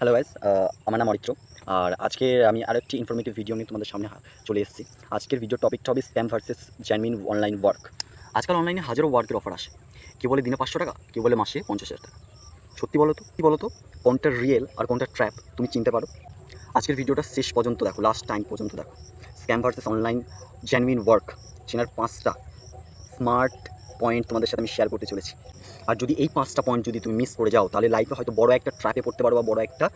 Hello guys, আমার নাম অরিত্র। আর আজকে আমি আরেকটি ইনফরমেটিভ ভিডিও নিয়ে তোমাদের সামনে চলে এসেছি। আজকের ভিডিও টপিকটা হবে scam versus genuine online work. আজকাল অনলাইনে হাজারো ওয়ার্কের অফার আসে। কেউ বলে দিনে 500 টাকা, কেউ বলে মাসে 50,000 টাকা। সত্যি বলো তো, কী বলো তো, কোনটা রিয়েল আর কোনটা ট্র্যাপ তুমি চিনতে পারো? আজকের ভিডিওটা শেষ পর্যন্ত দেখো, লাস্ট টাইম পর্যন্ত দেখো। Scam versus online genuine work চেনার 5টা স্মার্ট পয়েন্ট তোমাদের সাথে আমি শেয়ার করতে চলেছি। আর যদি এই 5টা পয়েন্ট যদি তুমি মিস করে যাও, তাহলে লাইফে হয়তো বড় একটা ট্র্যাপে পড়তে পারো বা বড় একটা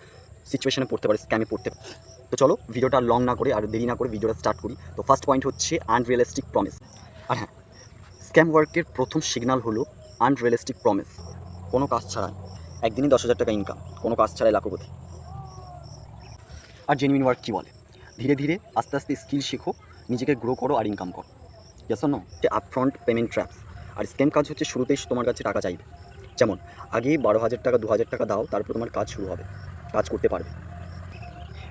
সিচুয়েশনে পড়তে পারে, স্ক্যামে পড়তে পারে। তো চলো ভিডিওটা লং না করে আর দেরি না করে ভিডিওটা স্টার্ট করি। তো ফার্স্ট পয়েন্ট হচ্ছে আনরিয়েলিস্টিক প্রমিস। আর হ্যাঁ, স্ক্যাম ওয়ার্কের প্রথম সিগন্যাল হলো আনরিয়েলিস্টিক প্রমিস। কোনো কাজ ছাড়াই একদিনই 10,000 টাকা ইনকাম, কোনো কাজ ছাড়াই লাখপতি। আর জেনুইন ওয়ার্ক কী বলে? ধীরে ধীরে আস্তে আস্তে স্কিল শেখো, নিজেকে গ্রো করো আর ইনকাম করো। জানো নো আপফ্রন্ট পেমেন্ট ট্র্যাপস। আর স্ক্যাম কাজ হচ্ছে শুরুতেই তোমার কাছে টাকা চাইবে। যেমন আগে 12,000 টাকা 2,000 টাকা দাও, তারপর তোমার কাজ শুরু হবে, কাজ করতে পারবে।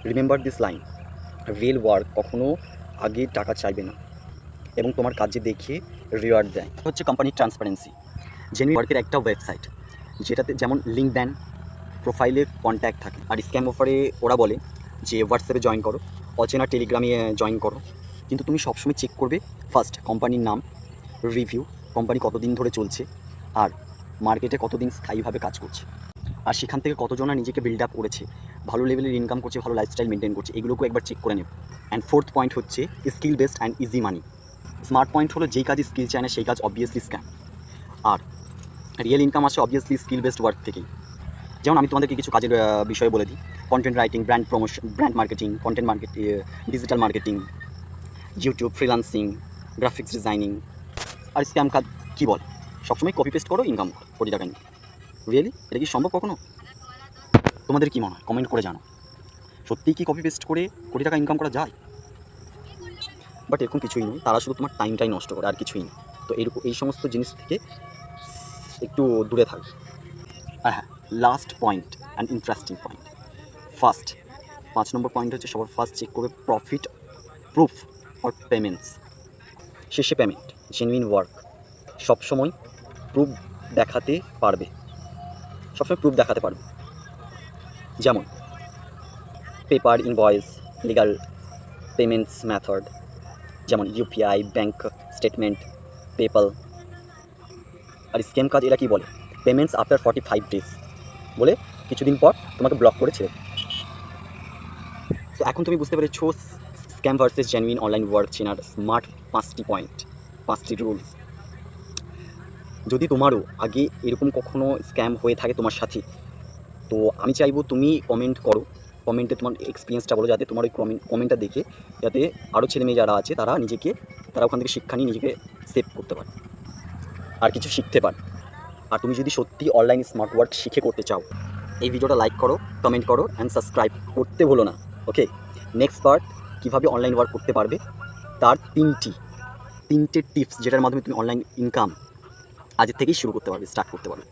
Remember this line, real work কখনো আগে টাকা চাইবে না এবং তোমার কাজে দেখে রিওয়ার্ড দেয়। হচ্ছে কোম্পানির ট্রান্সপারেন্সি। জেনুইন ওয়ার্কের একটা ওয়েবসাইট যেটাতে যেমন লিঙ্ক দেন, প্রোফাইলে কন্ট্যাক্ট থাকে। আর স্ক্যাম অফারে ওরা বলে যে হোয়াটসঅ্যাপে জয়েন করো, অচেনা টেলিগ্রামে জয়েন করো। কিন্তু তুমি সবসময় চেক করবে ফার্স্ট কোম্পানির নাম, রিভিউ, কোম্পানি কতদিন ধরে চলছে, আর মার্কেটে কতদিন স্থায়ীভাবে কাজ করছে, আর সেখান থেকে কতজনা নিজেকে বিল্ড আপ করেছে, ভালো লেভেলের ইনকাম করছে, ভালো লাইফস্টাইল মেনটেন করছে, এগুলোকেও একবার চেক করে নেব। অ্যান্ড ফোর্থ পয়েন্ট হচ্ছে skill based and easy money. Smart point হলো যেই কাজ স্কিল চায় না সেই কাজ অবভিয়াসলি স্ক্যাম। আর রিয়েল ইনকাম আসে অবভিয়াসলি স্কিল বেসড ওয়ার্ক থেকেই। যেমন আমি তোমাদেরকে কিছু কাজের বিষয়ে বলে দিই: content writing, brand promotion, brand marketing, content marketing, digital marketing, YouTube, freelancing, graphics designing. আর স্ক্যাম কাজ কী বলে? সবসময় কপি পেস্ট করো, ইনকাম করো কোটি টাকা নিয়ে। রিয়েলি এটা কি সম্ভব কখনো? তোমাদের কী মনে হয়? কমেন্ট করে জানো। সত্যিই কি কপি পেস্ট করে কোটি টাকা ইনকাম করা যায়? বাট এরকম কিছুই নেই, তারা শুধু তোমার টাইমটাই নষ্ট করে, আর কিছুই নেই। তো এই সমস্ত জিনিস থেকে একটু দূরে থাকবে। আর হ্যাঁ, last point and interesting point, first 5 number point হচ্ছে সবার ফার্স্ট চেক করবে প্রফিট প্রুফ অর পেমেন্টস। শেষে পেমেন্ট। জেনুইন ওয়ার্ক সবসময় প্রুফ দেখাতে পারবে, সবসময় প্রুফ দেখাতে পারবে। যেমন paper, invoice, legal payments method, যেমন ইউপিআই, ব্যাঙ্ক স্টেটমেন্ট, পেপাল। আর স্ক্যাম কাজ এরা কী বলে? পেমেন্টস আফটার 45 ডেজ বলে কিছুদিন পর তোমাকে ব্লক করে ছেড়ে। তো এখন তুমি বুঝতে পেরেছো scam versus genuine online work চেনার স্মার্ট 5টি পয়েন্ট, 5টি রুলস। যদি তোমারও আগে এরকম কখনো স্ক্যাম হয়ে থাকে তোমার সাথে, তো আমি চাইবো তুমি কমেন্ট করো, কমেন্টে তোমার এক্সপিরিয়েন্সটা বলো, যাতে তোমার ওই কমেন্টটা দেখে যাতে আরও ছেলেমেয়ে যারা আছে তারা ওখান থেকে শিক্ষা নিয়ে নিজেকে সেভ করতে পারে আর কিছু শিখতে পারে। আর তুমি যদি সত্যি অনলাইন স্মার্ট ওয়ার্ক শিখে করতে চাও, এই ভিডিওটা লাইক করো, কমেন্ট করো অ্যান্ড সাবস্ক্রাইব করতে ভুলো না। ওকে, নেক্সট পার্ট কীভাবে অনলাইন ওয়ার্ক করতে পারবে তার তিনটে টিপস, যেটার মাধ্যমে তুমি অনলাইন ইনকাম আজের থেকেই শুরু করতে পারবে, স্টার্ট করতে পারবে।